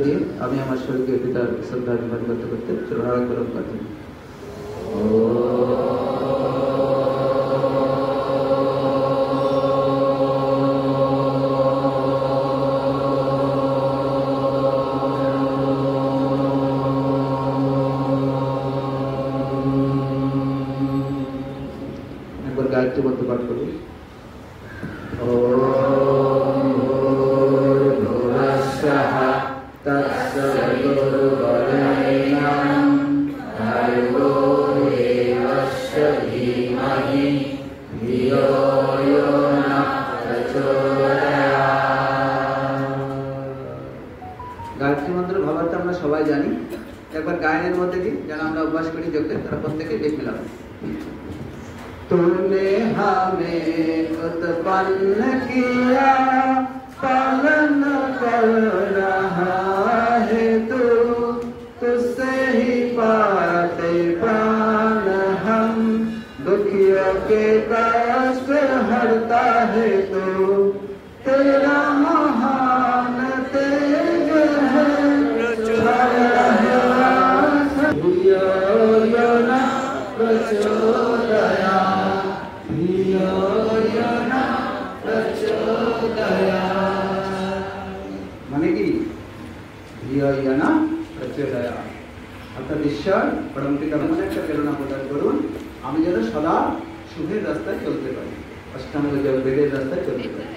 দিয়ে আমি আমার শরীরকে পিতার শ্রদ্ধা নিবেদন করতে করতে চরণারবিন্দ গ্রহণ করছি। একবার গায়ত্রী মন্ত্র পাঠ করুন। গায়ত্রী মন্ত্র ভাবার্থ আমরা সবাই জানি, একবার গায়নের মধ্যে দিই, যারা আমরা অভ্যাস করি যোগে তারা প্রত্যেকে বেশ মিলাবে। तूने हमें उत्पन्न किया, पालन कर रहा है तू, तुझसे ही पाते प्राण हम, दुखियों के कष्ट हरता है तू, तेरा महान तेज है प्रचोदया মানে কি প্রচোদয়া অর্থাৎ ঈশ্বর পরম পিতা মনে একটা প্রেরণা প্রদান করুন, আমি যেন সদা শুভের রাস্তায় চলতে পারি, অষ্টাঙ্গ যোগ বেদের রাস্তায় চলতে পারি।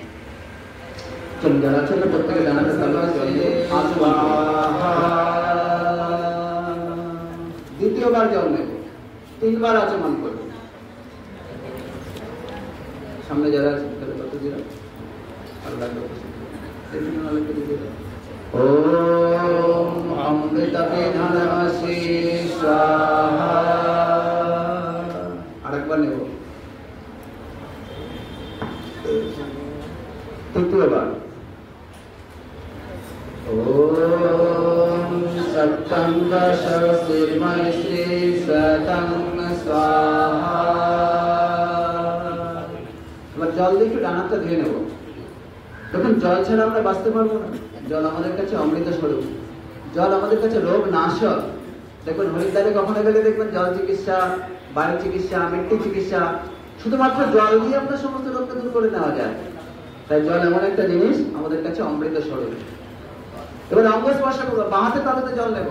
চলুন যারা আছেন প্রত্যেকে জানাতে পারবেন। দ্বিতীয়বার জল নেব, 3 বার আচমন করব। সামনে যারা আছেন তাহলে কত দিরা আল্লাহ ওম অমৃতা বিধানসি স্বাহা। আরেকবার নেব, তৃতীয়বার। ওম সত্যং দশির্ময় শ্রী সতং স্বাহা। এবার জল দিয়ে একটু ডানাটা ধুয়ে নেব। দেখুন জল ছাড়া আমরা বাঁচতে পারবো না, জল আমাদের কাছে অমৃত স্বরূপ, জল আমাদের কাছে রোগ নাশক। দেখুন হরিদ্বারে কখনো গেলে দেখবেন জল চিকিৎসা, বায়ু চিকিৎসা, মৃত্যু চিকিৎসা, শুধুমাত্র জল দিয়ে আপনার সমস্ত রোগকে দূর করে নেওয়া যায়। তাই জল এমন একটা জিনিস আমাদের কাছে অমৃত স্বরূপ। এবার অঙ্গ স্পর্শ করবো, বাঁ হাতের তালুতে জল নেব,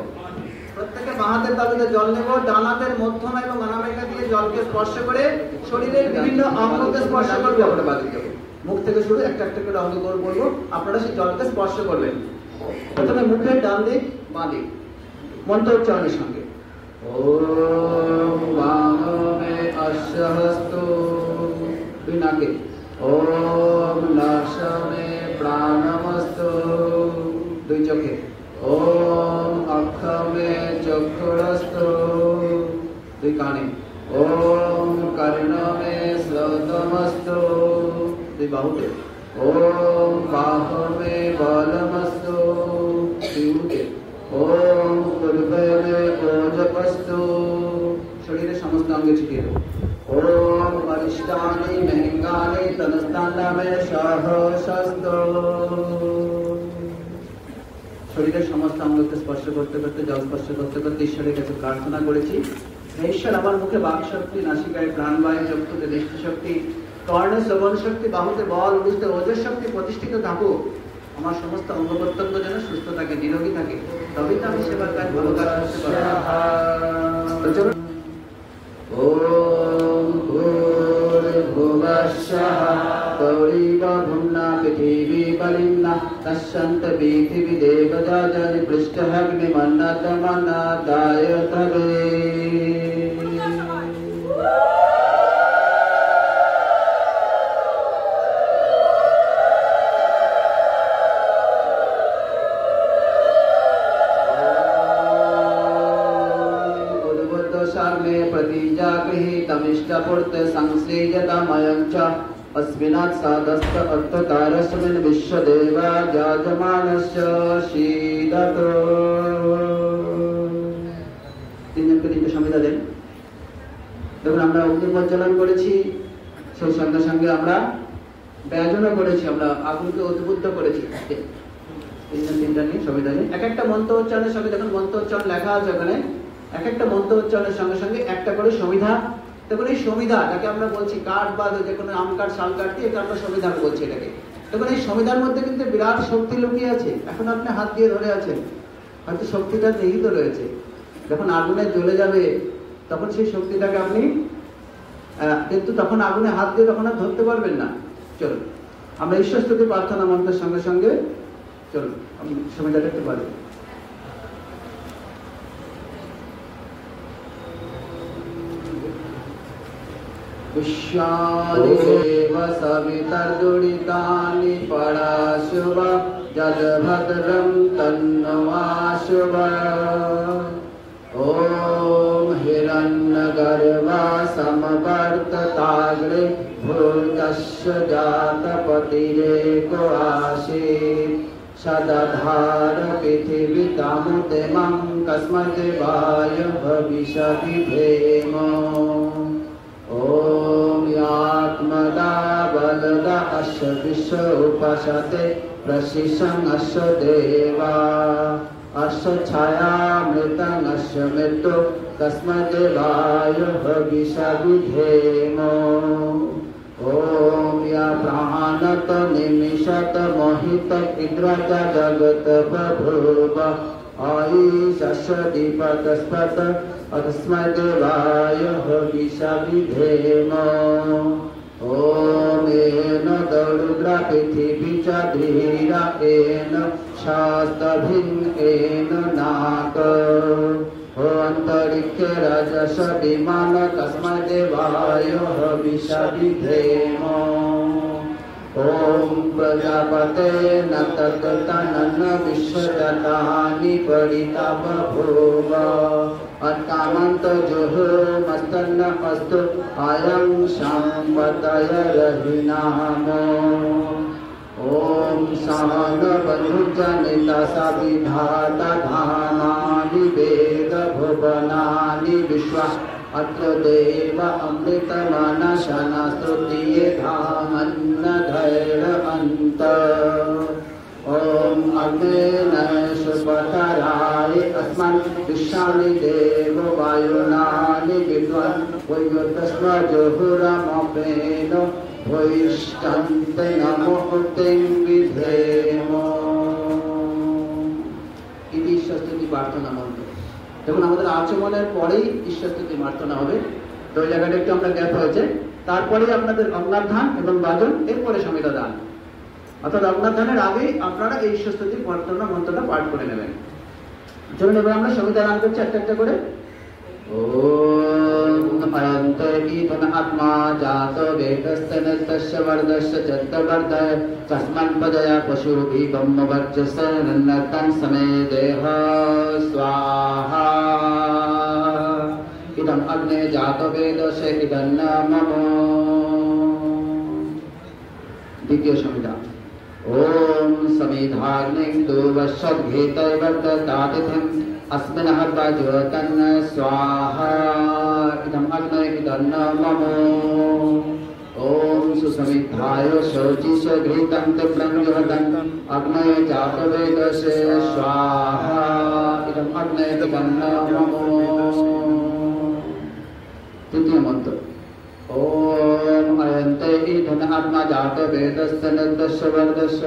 প্রত্যেকে বাঁ হাতের তালুতে জল নেব, ডান হাতের মধ্যমা এবং অনামিকা দিয়ে জলকে স্পর্শ করে শরীরের বিভিন্ন অঙ্গকে স্পর্শ করবো। আমরা বাদ দেবো, মুখ থেকে শুরু একটা একটা করে অঙ্গ বলবো, আপনারা সেই জলকে স্পর্শ করবেন। প্রথমে মুখের ডান দিক বাঁ দিক, মন্ত্র উচ্চারণের সঙ্গে। ওম বামে অশ্বহস্তু, দুই নাকে। ওম নাসামে প্রাণমস্তু, দুই চোখে। ওম অক্ষমে চক্ষুরস্তু, দুই কানে। ওম কর্ণমে শ্রোতমস্তু, দুই বাহুতে। ওম বাহুমে বলমস্তু, দুই উরুতে। ওম পূর্বমে ওজপস্তু, শরীরের সমস্ত অঙ্গে ছিটিয়ে দেব। ওম অরিষ্টানি মহেঙ্গানি তনস্তান্ডামে সহস্রস্তু। শরীরের সমস্ত অঙ্গকে স্পর্শ করতে করতে, জল স্পর্শ করতে করতে ঈশ্বরের কাছে প্রার্থনা করেছি, ঈশ্বর আমার মুখে বাক শক্তি, নাসিকায় প্রাণবায়ু, চক্ষুতে দৃষ্টি শক্তি, কর্ণে শ্রবণ শক্তি, বাহুতে বল, উদুস্তে ওজস শক্তি প্রতিষ্ঠিত থাকুক। আমার সমস্ত অঙ্গ প্রত্যঙ্গ যেন সুস্থ থাকে, নিরোগী থাকে, তবেই তো আমি সেবার কাজ ভালো কাজ করতে পারবো। ওম ভূর্ভুবঃ স্বঃ তৈব ভুম্না পৃথিবী বলিন্না তস্যন্ত পৃথিবী দেবজানি পৃষ্ঠগ্নিমন্নতমন্নদায় তবে। तमिष्टपूर्त संश्लेषतमयं च अस्मिनात् साधस्त अर्थकारस्मिन् विश्वदेवा जायमानस्य शीदतो। তিনজনকে তিনটে সংহিতা দেন। দেখুন আমরা অগ্নি প্রজ্বলন করেছি, সেই সঙ্গে সঙ্গে আমরা ব্যজনও করেছি, আমরা আগুনকে উদ্বুদ্ধ করেছি। তিনটা নিয়ে সংবিধানে এক একটা মন্ত্র উচ্চারণের সঙ্গে দেখুন মন্ত্র উচ্চারণ লেখা আছে ওখানে, এক একটা মন্ত্র উচ্চারণের সঙ্গে সঙ্গে একটা করে সমিধা। দেখুন এই সমিধা যাকে আমরা বলছি কাঠ বা যে কোনো আম কাঠ শাল কাঠ দিয়ে আমরা সমিধান বলছি এটাকে। দেখুন এই সমিধার মধ্যে কিন্তু বিরাট শক্তি লুকিয়ে আছে। এখন আপনি হাত দিয়ে ধরে আছেন, হয়তো শক্তিটা নিহিত রয়েছে। যখন আগুনে জ্বলে যাবে তখন সেই শক্তিটাকে আপনি কিন্তু তখন আগুনে হাত দিয়ে তখন আর ধরতে পারবেন না। চলুন আমরা ঈশ্বর স্তুতি প্রার্থনা মন্ত্রের সঙ্গে সঙ্গে চলুন আমি সমিধাটা একটু পারি। विश्वादिदेव सवितर्दुरितानि पराशुभ जलभद्रं तन्नवाशुभ। ॐ हिरण्यगर्भा समवर्तताग्रे भूतस्य जातपतिरेको आसीत् सदधार पृथिवीतामुदेमं कस्मद्देवाय भविष्यदिधेम। ॐ यात्मदा बलदा अस्य विश्व उपसते प्रशिशं अस्य देवा अस्य छायामृतं अस्य मृत्यु तस्मद्देवाय भविष्यदिधेम। ॐ या प्राणत निमिषत मोहित इन्द्रज जगत बभूव आयुषस्य दीपतस्पत तस्मद्देवाय हविषाविधेम। ॐ येन दौरुद्रा पृथिवी च धीरा येन शास्तभिन् येन नाक अन्तरिक्षे रजस विमान तस्मद्देवाय हविषाविधेम। ॐ प्रजापते न तत्तनन विश्वजातानि परिता बभूव अत्कामन्त जुहो मस्तन्न अस्तु अयं सम्पतय रहिनामो। ॐ सहन बन्धुजनिता सविधाता धामानि वेद भुवनानि विश्वा अत्र देव अमृतमनशन स्तुतिये धामन्न धैर्य अन्त। ॐ अग्नेन सुपतराय अस्मन् विश्वानि देव वायुनानि विद्वान् वयुतस्म जुहुरमपेन वैष्टन्ते नमोक्तिं विधेम। इति षष्ठी प्रार्थना मंत्र। যখন আমাদের আচমনের পরেই ঈশ্বর স্তুতি প্রার্থনা হবে, তো ওই জায়গাটা একটু আমরা গ্যাপ হয়েছে। তারপরে আপনাদের অঙ্গারধান এবং বাজন, এরপরে সমিধা দান। অর্থাৎ অঙ্গারধানের আগেই আপনারা এই ঈশ্বর স্তুতি প্রার্থনা মন্ত্রটা পাঠ করে নেবেন। চলুন এবার আমরা সমিধা দান করছি একটা একটা করে। ओम अयंतर्गीतन आत्मा जातो वेदस्य नस्तस्य वर्धस्य चत्तवर्धय तस्मन्पदया पशुभिः ब्रह्मवर्चस्य नन्नतं समे देह स्वाहा। इदम् अग्ने जातो वेदस्य इदं न मम। द्वितीय समिधा। ओम समिधाग्निं दुवशद्घेतैवर्ततातिथिम् अस्मिन् हर्वाज्योतन्न स्वाहा। इदम् अग्ने इदं न मम। ओम सुसमिधाय शोचिष घृतं तीव्रं जुहतं अग्ने जातवेदसे स्वाहा। इदम् अग्ने इदं न मम। तृतीय मंत्र। ओम अयन्ते इदं आत्मा जातवेदस्य नन्दस्य वर्धस्य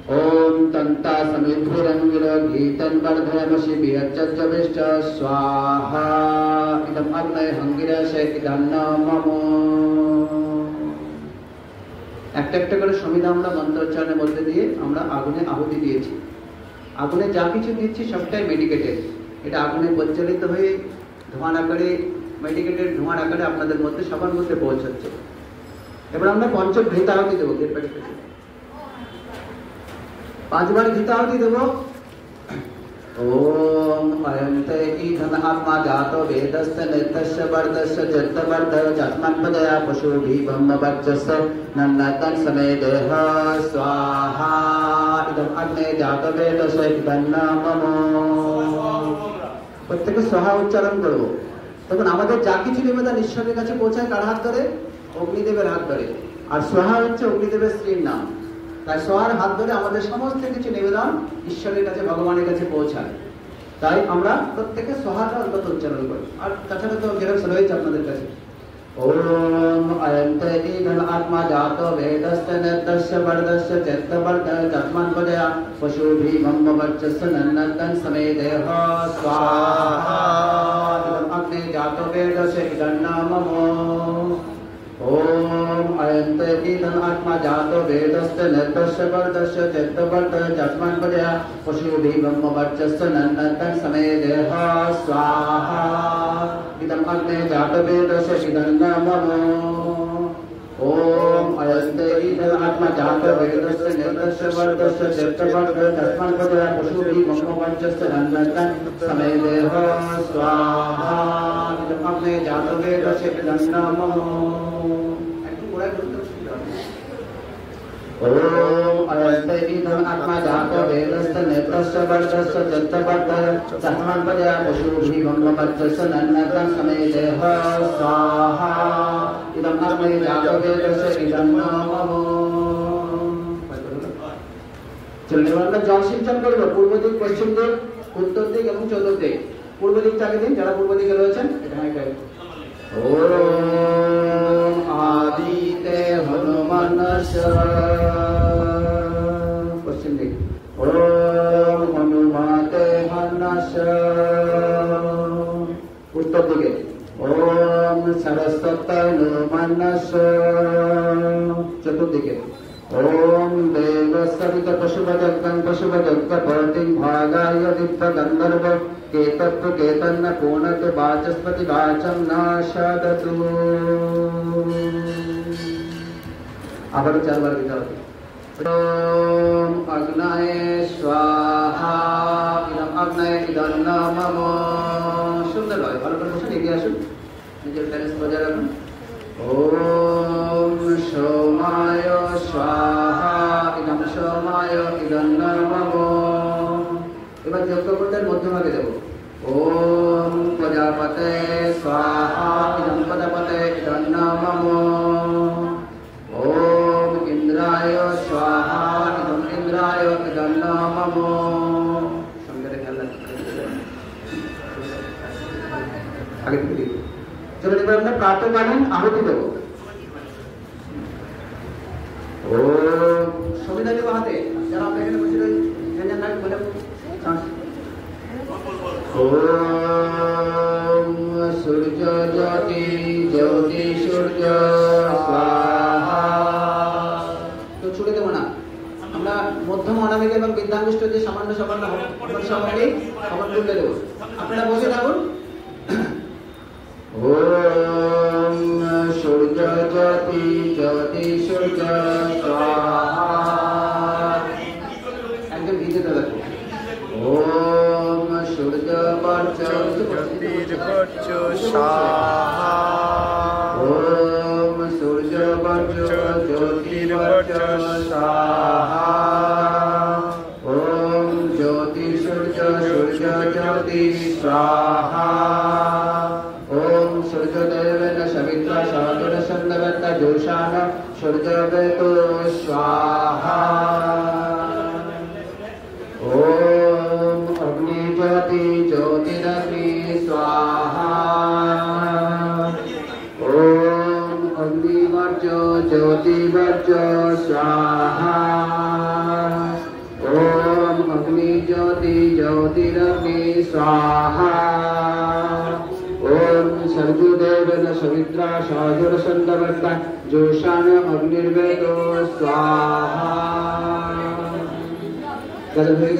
ओम तंता समिद्भिरंगिरघीतं वर्धयमसि बिहच्चज्जविश्च स्वाहा। इदम् अग्ने हंगिरसे इदं न मम। একটা একটা করে সমিধা আমরা মন্ত্রোচ্চারণের মধ্যে দিয়ে আমরা আগুনে আহুতি দিয়েছি। আগুনে যা কিছু দিচ্ছি সবটাই মেডিকেটেড। এটা আগুনে প্রজ্বলিত হয়ে ধোঁয়ার আকারে, মেডিকেটেড ধোঁয়ার আকারে আপনাদের মধ্যে সবার মধ্যে পৌঁছাচ্ছে। এবার আমরা পঞ্চম ঘৃত আহুতি দেবো। 5 बार घृत आहुति देवो। ओम अयन्ते इदम् आत्मा जातो वेदस्य नेतस्य वर्धस्य जत्तवर्धय तस्मन्पदया पशुभिः ब्रह्मवर्चस्य नन्नतं समे देह स्वाहा। इदम् अग्ने जातो वेदस्य इदं न मम। প্রত্যেকে সোহা উচ্চারণ করব। তখন আমাদের যা কিছু নিবেদন ঈশ্বরের কাছে পৌঁছায় কার হাত ধরে? অগ্নিদেবের হাত ধরে। আর সোহা হচ্ছে অগ্নিদেবের স্ত্রীর নাম। তাই সোয়ার হাত ধরে আমাদের সমস্ত কিছু নিবেদন ঈশ্বরের কাছে, ভগবানের কাছে পৌঁছায়। তাই আমরা প্রত্যেকে সোহাটা অন্তত উচ্চারণ করি। আর তাছাড়া তো জেরক্স রয়েছে আপনাদের কাছে। ओम अयंते ईधन आत्मा जातो वेदस्य नेतस्य वर्धस्य चैत्यवर्ध चत्मन पदया पशुभि ब्रह्म वर्चस्य नन्नतन समेदेह स्वाहा अग्नि जातो वेदस्य इदन्नामो। ओम अयंते ईधन आत्मा जातो वेदस्य नेतस्य वर्धस्य चैत्यवर्ध चत्मन पदया पशुभि ब्रह्म वर्चस्य नन्नतन समेदेह स्वाहा इदम अग्ने जातवेदस्य इदन्नामो। ओम अयंते ईधन आत्मा जातवेदस्य नेतस्य वर्धस्य चैत्यवर्ध चत्मन पदया पशुभि ब्रह्म वर्चस्य नन्नतन समेदेह स्वाहा इदम अग्ने जातवेदस्य इदन्नामो। ओम अयंते ईधन आत्मा जातो वेदस्य नेतस्य वर्धस्य चैत्यवर्ध चत्मन पदया पशुभि ब्रह्म वर्चस्य नन्नतन समेदेह स्वाहा इदम अग्ने जातवेदस्य इदन्नामो। চলুন আমরা জল সিঞ্চন করব। পূর্ব দিক, পশ্চিম দিক, উত্তর দিক এবং চতুর্দিক। পূর্ব দিকটাকে দিন যারা পূর্ব দিকে রয়েছেন। এখানে ओम आदिते हनुमानस्य पश्चिम दिक। ओम हनुमते हनस्य उत्तर दिके। ओम सरस्वती हनुमानस्य चतुर्दिके। ओम देवसवित पशुपजगं पशुपजगपतिं भागाय दिव्य गंधर्व केतत्व केतन्न पूर्णत वाचस्पति वाचं नाशदतु। আবার চারবার দিতে হবে। ओम अग्नये स्वाहा इदम अग्नये इदन्नामो। সুন্দর হয়, ভালো করে বসে এগিয়ে আসুন, নিজের ব্যালেন্স বজায় রাখুন। ओम सोमाय स्वाहा इदम सोमाय इदन्नामो। এবার যজ্ঞকুণ্ডের মধ্যভাগে দেব। ओम प्रजापते स्वाहा इदं प्रजापते इदन्नामो। ओम इंद्राय स्वाहा इदं इंद्राय इदन्नामो। সঙ্গে রেখে আল্লাহ আগে থেকে চলো এবার আমরা প্রাতঃকালীন আহুতি দেব। ओम সবিতাকে বাহাতে যারা আমরা এখানে বসে রয়েছে জেনে নাক বলে ओम सूर्य ज्योति ज्योति सूर्य स्वाहा। तो ছুটে দেব না আমরা, মধ্যম অনামিকা এবং বিদ্যাঙ্গুষ্ঠ যে সামান্য সামান্য সবাই খবর তুলে দেব। আপনারা বসে থাকুন। ओम सूर्य ज्योति ज्योति सूर्य स्वाहा। একদম ভিজে থাকবে। ओम सूर्य वर्च स्वाहा। ओम सूर्य वर्च ज्योतिर्वर्च स्वाहा। ओम ज्योति सूर्य सूर्य ज्योति स्वाहा। ओम सूर्यदेवेन सवित्रा सवितरसन्दवत्त जोषान सूर्यवेतो स्वाहा। ओम अग्नि ज्योति ज्योतिरग्नि स्वाहा। ओम अग्निवर्च ज्योतिवर्च स्वाहा। ओम अग्नि ज्योति ज्योतिरग्नि स्वाहा। ओम सर्वदेवेन सवित्रा सवितरसन्दवत्त जोषान अग्निर्वेदो स्वाहा।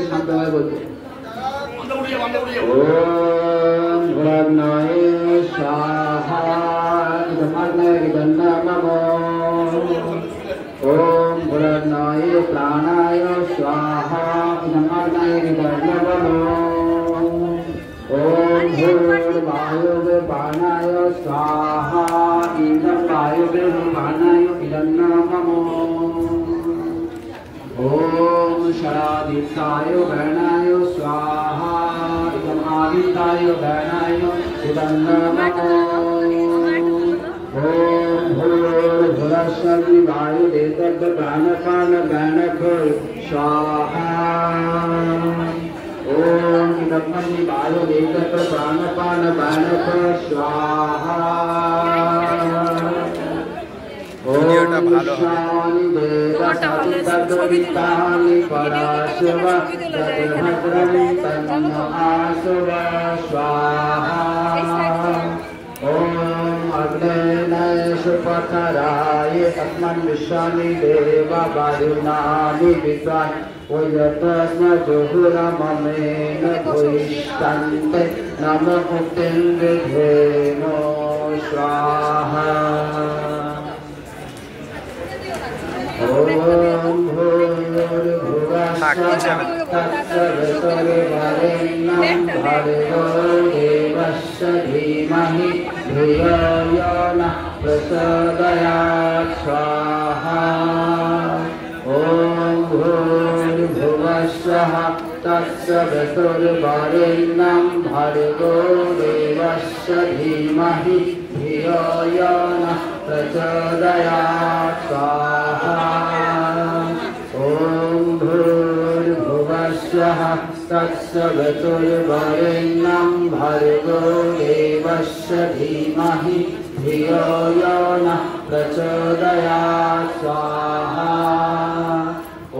शांतभाবে বলবো। ओम भुरग्नाय स्वाहा इदम अग्नये इदन्नामो। ओम भुरग्नाय प्राणाय स्वाहा इदम अग्नये इदन्नामो। ओम भूर्वायुर्वाणाय स्वाहा इदं वायुर्वाणाय इदन्नामो। ओम शरादित्याय वर्णाय स्वाहा इदं आदित्याय वर्णाय इदन्नामो। ओम भूर्भुवस्सुः वायुदेवः प्राणपानगणको स्वाहा ओम ब्रह्मणि वायुदेवः प्राणपानगणको स्वाहा ভিডিওটা ভালো सुपथराय तस्मन् विश्वानि देव वायुनानि विद्वान् वयतस्म जुहुरममेन भूयिष्ठन्ते नमो मुक्तिं विधेमो स्वाहा ओम भूर्भुवस्सुः तत्सवितुर्वरेण्यं भर्गो देवस्य धीमहि धियो यो नः प्रचोदयात् स्वाहा ओम भूर्भुवस्सुः तत्सवितुर्वरेण्यं भर्गो देवस्य धीमहि धियो यो नः प्रचोदयात् स्वाहा ओम भूर्भुवस्सुः तत्सवितुर्वरेण्यं भर्गो देवस्य धीमहि धियो यो नः प्रचोदयात् स्वाहा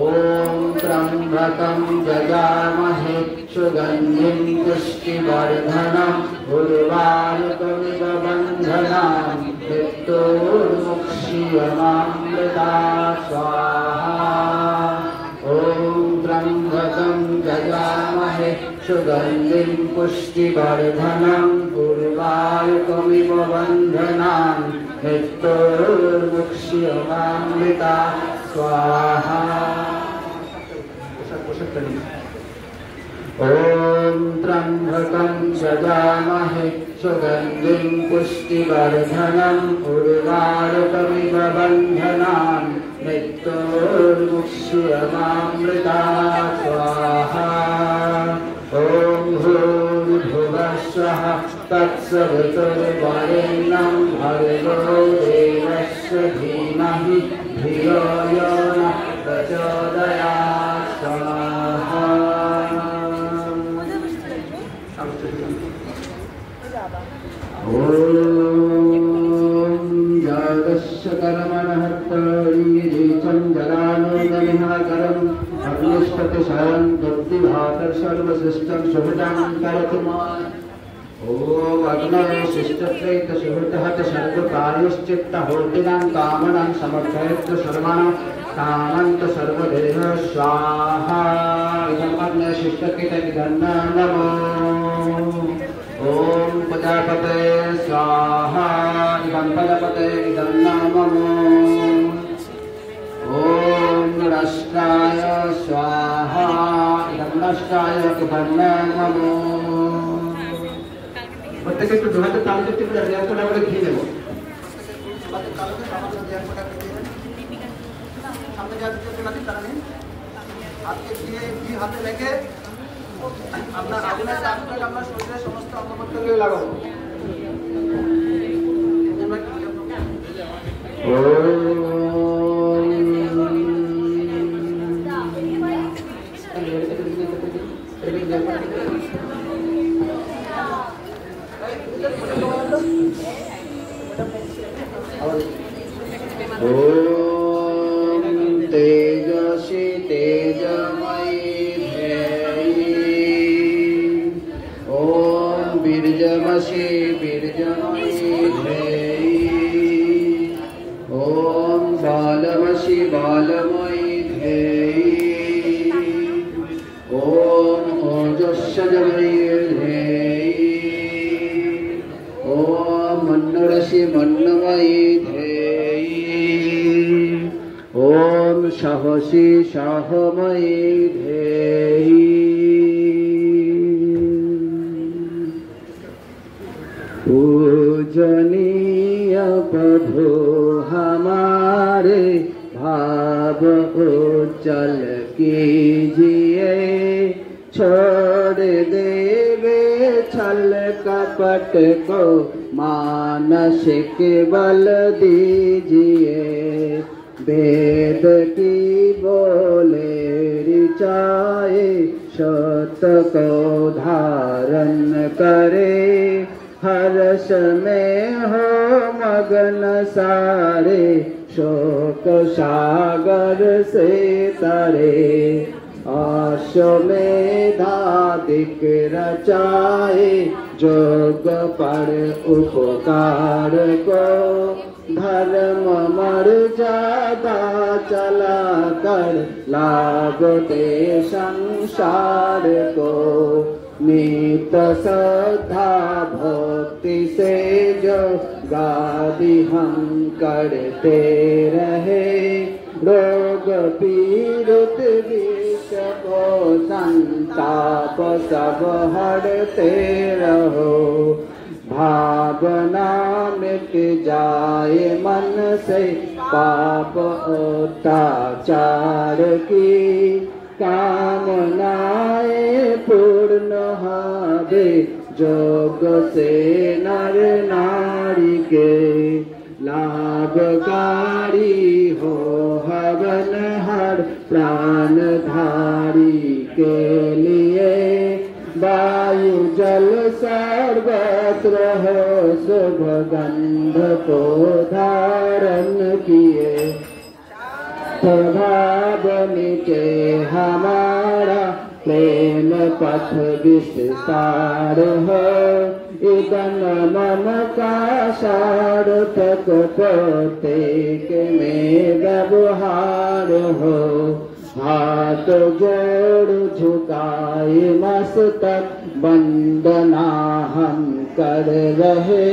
ओम त्र्यंबकं यजामहे सुगन्धिं पुष्टिवर्धनम् उर्वारुकमिव बन्धनान् मृत्योर्मुक्षीयमामृतात् स्वाहा ओम त्र्यंबकं यजामहे सुगन्धिं पुष्टिवर्धनम् उर्वारुकमिव बन्धनान् मृत्योर्मुक्षीयमामृतात् स्वाहा ओम त्र्यंबकं यजामहे सुगन्धिं पुष्टिवर्धनम् उर्वारुकमिव बन्धनान् मृत्योर्मुक्षीयमामृतात् स्वाहा ओम भूर्भुवस्सुः तत्सवितुर्वरेण्यं भर्गो देवस्य धीमहि धियो यो नः प्रचोदयात् स्वाहा ओम जातस्य कर्मणः तं जलानोदमिहाकरम् अग्निष्पतिशयं बुद्धिभातर सर्वशिष्टं सुहृदं करतु ओम अग्नये शिष्टत्रैत सुहृदः सर्वकार्यश्चित्तहोतिनां कामनां समर्थयतु सर्वाणां कामन्त सर्वदेह स्वाहा इदमग्ने शिष्टकृतविधन्ना नमो ओम प्रजापते स्वाहा इदं प्रजापते विधन्ना नमो ओम नष्टाय स्वाहा इदं नष्टाय विधन्ना नमो प्रत्येक একটু দুহাতে তাল দিতে পুরো রিয়াজ করে আমরা ঘি দেব বাকি কালকে সামান্য রিয়াজ করে দিয়ে সামনে যা দিতে লাগে তারা নেই হাতে দিয়ে ঘি হাতে লেগে আপনার আগুনের চারপাশে আমরা শরীরের সমস্ত অঙ্গপ্রত্যঙ্গে লাগাবো ओम तेजसी तेजमयी धेयी ओम बीर्जमसि बीर्जमयी धेयी ओम बालमसि बालमयी धेयी ओम ओजस्समयी धेयी ओम मन्नरसि मन्नमयी ओम साहसी साहमयी धेयी पूजनीय प्रभु हमारे भाव उज्जल कीजिए छोड़ देवे छल कपट को मानसिक बल दीजिए। वेद की बोले ऋचाए सत्य को धारण करे। हर्ष में हो मगन सारे शोक सागर से तरे। अश्वमेधादिक रचाए जोग पर उपकार को। धर्म मर्यादा चला कर लाभ दे संसार को। नित श्रद्धा भक्ति से जो गादि हम करते रहे। रोग पीड़ित विष को संताप सब हरते रहो। भावना मिट जाए मन से पाप अत्याचार की। कामनाएं पूर्ण हावे जोग से नर नारी के। लाभकारी हो हवन हर प्राणधारी के लिए। वायु जल सर्वत्र हो शुभ गंध को धारण किए। प्रभाव मिटे हमारा प्रेम पथ विस्तार हो। इदन मम का सार्थक प्रत्येक में व्यवहार हो। हाथ जोड़ झुकाए मस्तक वंदना हम कर रहे।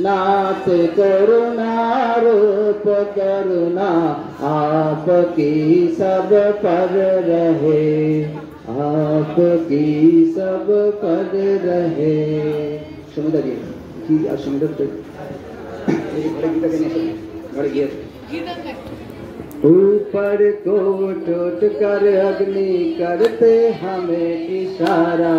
नाथ करुणा रूप करुणा आपकी सब पर रहे। आपकी सब पर रहे। सुंदर जी और सुंदर ऊपर को उठ कर अग्नि करते हमें इशारा।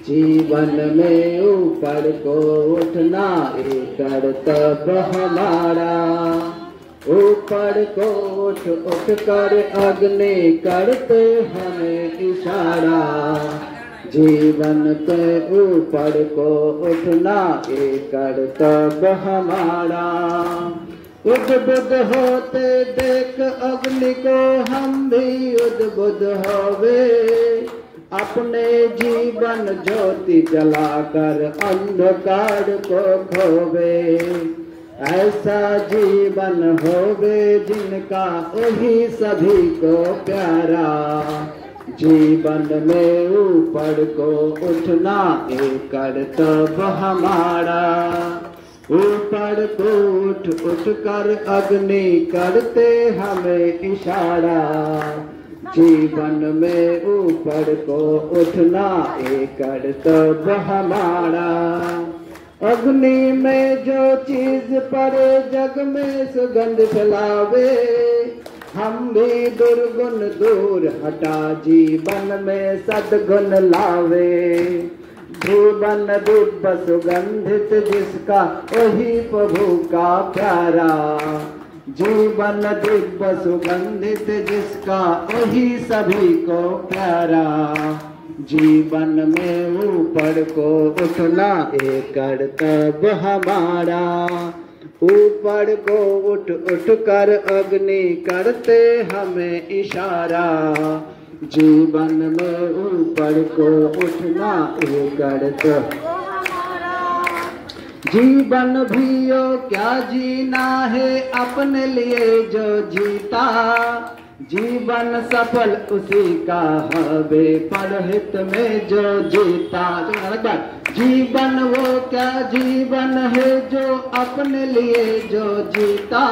जीवन में ऊपर को उठना एक कर्तव्य हमारा। ऊपर को उठ कर अग्नि करते हमें इशारा। जीवन पे ऊपर को उठना एक कर्तव्य हमारा। उद्बुद्ध होते देख अग्नि को हम भी उद्बुद्ध होवे। अपने जीवन ज्योति जलाकर अंधकार को खोवे। ऐसा जीवन होवे जिनका वही सभी को प्यारा। जीवन में ऊपर को उठना एक कर्तव्य हमारा। ऊपर को उठ कर अग्नि करते हमें इशारा। जीवन में ऊपर को उठना एक कर्तव्य हमारा। अग्नि में जो चीज पड़े जग में सुगंध फैलावे। हम भी दुर्गुण दूर हटा जीवन में सद्गुण लावे। जीवन दिव्य सुगंधित जिसका वही प्रभु का प्यारा। जीवन दिव्य सुगंधित जिसका वही सभी को प्यारा। जीवन में ऊपर को उठना एक कर्तव्य हमारा। ऊपर को उठ कर अग्नि करते हमें इशारा। जीवन में ऊपर को उठना एक कर्तव्य। जीवन भी यो क्या जीना है अपने लिए जो जीता। जीवन सफल उसी का हवे परहित में जो जीता। जीवन वो क्या जीवन है जो अपने लिए जो जीता।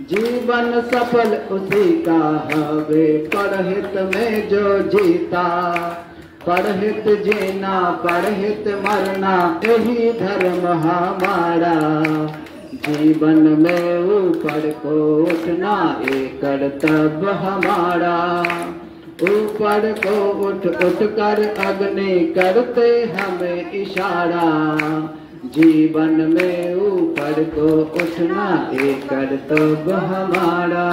जीवन सफल उसी का हवे परहित में जो जीता। परहित जीना परहित मरना यही धर्म हमारा। जीवन में ऊपर को उठना एक कर्तव्य हमारा। ऊपर को उठ उठ कर अग्नि करते हमें इशारा, जीवन में ऊपर को उठना एक कर्तव्य हमारा।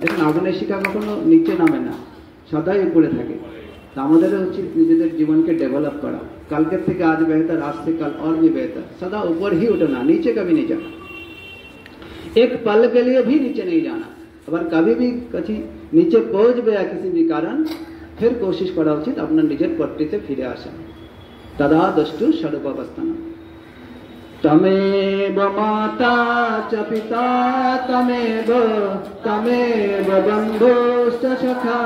দেখুন আগুনের শিখা কখনো নিচে নামে না, সদাই উপরে থাকে। तो আমাদের উচিত নিজেদের জীবনকে डेवलप करा, কালকের থেকে आज बेहतर, आज से कल और भी बेहतर, सदा ऊपर ही उठना, नीचे कभी नहीं जाना, एक पल के लिए भी नीचे नहीं जाना। अगर कभी भी कभी नीचे पहुंच गया किसी भी कारण, फिर कोशिश करा उचित अपना निजेर पट्टीते फिरे आसा। तदा दष्टु षडुपावस्थान। तमेव माता च पिता तमेव तमेव बन्धुश्च सखा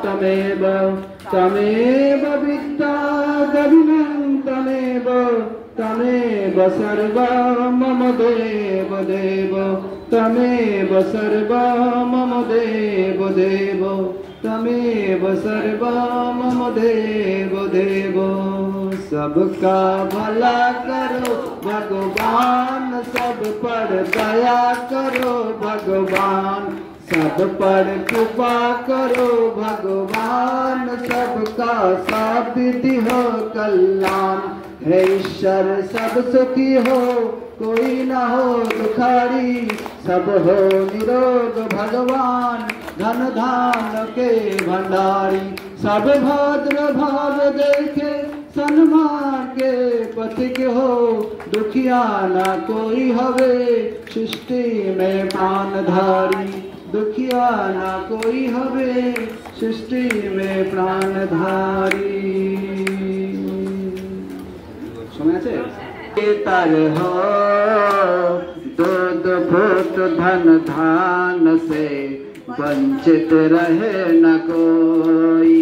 तमेव तमेव विद्या गविनं तमेव तमेव सर्वं मम देव देव तमेव सर्वं मम देव देव तमेव सर्वं मम देव देव। सबका भला करो भगवान, सब पर दया करो भगवान, सब पर कृपा करो भगवान, सबका साबिती हो कल्याण। हे ईश्वर सब सुखी हो, कोई न हो दुखारी, सब हो निरोग भगवान, धन धान के भंडारी। सब भद्र भाव देखे सन्मान के पथिक हो, दुखिया न कोई हवे सृष्टि में प्राणधारी, दुखिया न कोई हवे सृष्टि में प्राणधारी। सुना तार हो दूध फूट धन धान से वंचित रहे न कोई,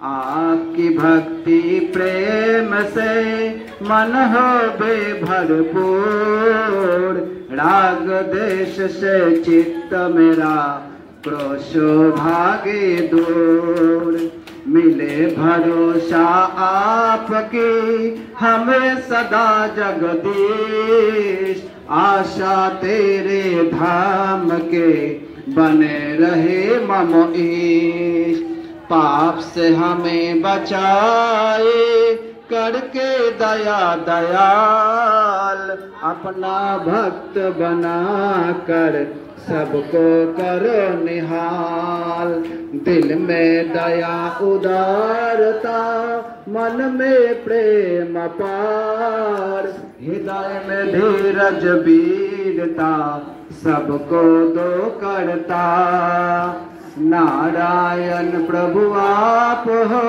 आपकी भक्ति प्रेम से मन हो बेभरपूर, राग देश से चित्त मेरा क्रोशो भागे दूर। मिले भरोसा आपकी हमें सदा जगदीश, आशा तेरे धाम के बने रहे मम ईश। पाप से हमें बचाए करके दया दयाल, अपना भक्त बना कर सबको करो निहाल। दिल में दया उदारता, मन में प्रेम अपार, हृदय में धीरज वीरता, सबको दो करता। नारायण प्रभु आप हो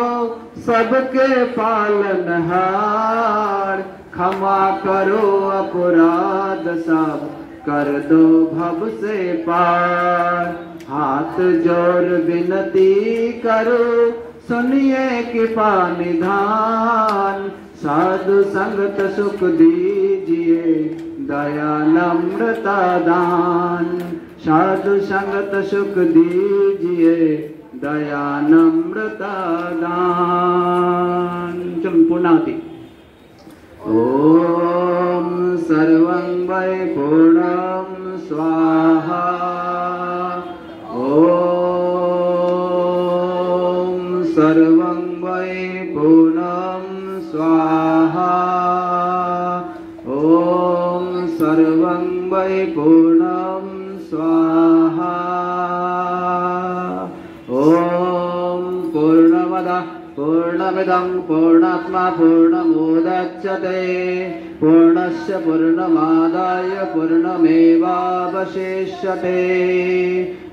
सबके पालनहार, क्षमा करो अपराध सब कर दो भव से पार। हाथ जोड़ विनती करो सुनिए कृपा निधान, साधु संगत सुख दीजिए दया नम्रता दान। साधु संगत सुख दीजिए दया नम्रता दान। चलो पूर्णाहुति। ओम सर्वं वै पूर्णं स्वाहा। ओम सर्वं वै पूर्णं स्वाहा। ओम सर्वं वै पूर्णं स्वाहा। ओम पूर्णमदः पूर्णमिदं पूर्णात्मा पूर्णमुदच्यते, पूर्णस्य पूर्णमादाय पूर्णमेवावशिष्यते।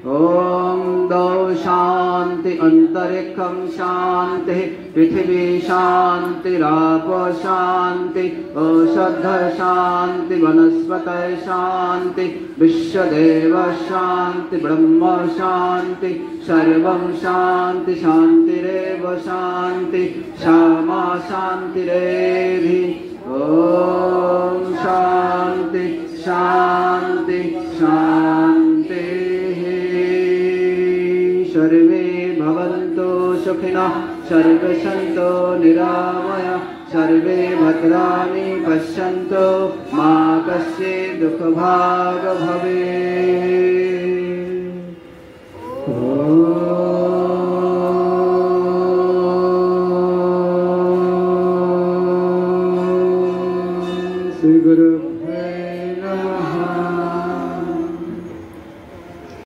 ओम द्वौ शान्ति अन्तरिक्षं शान्ति, पृथिवी शान्तिरापो शान्ति, औषध शान्ति वनस्पतय शान्ति, विश्वदेव शान्ति ब्रह्म शान्ति, सर्वं शान्ति शान्तिरेव शान्ति, क्षमा शान्तिरेधि। ओम शान्ति शान्ति शान्ति। सर्वे भवन्तु सुखिनः, सर्वे सन्तु निरामया, सर्वे भद्राणि पश्यन्तु मा कश्चित् दुःखभाग् भवेत्। ओम श्री गुरुभ्यो नमः।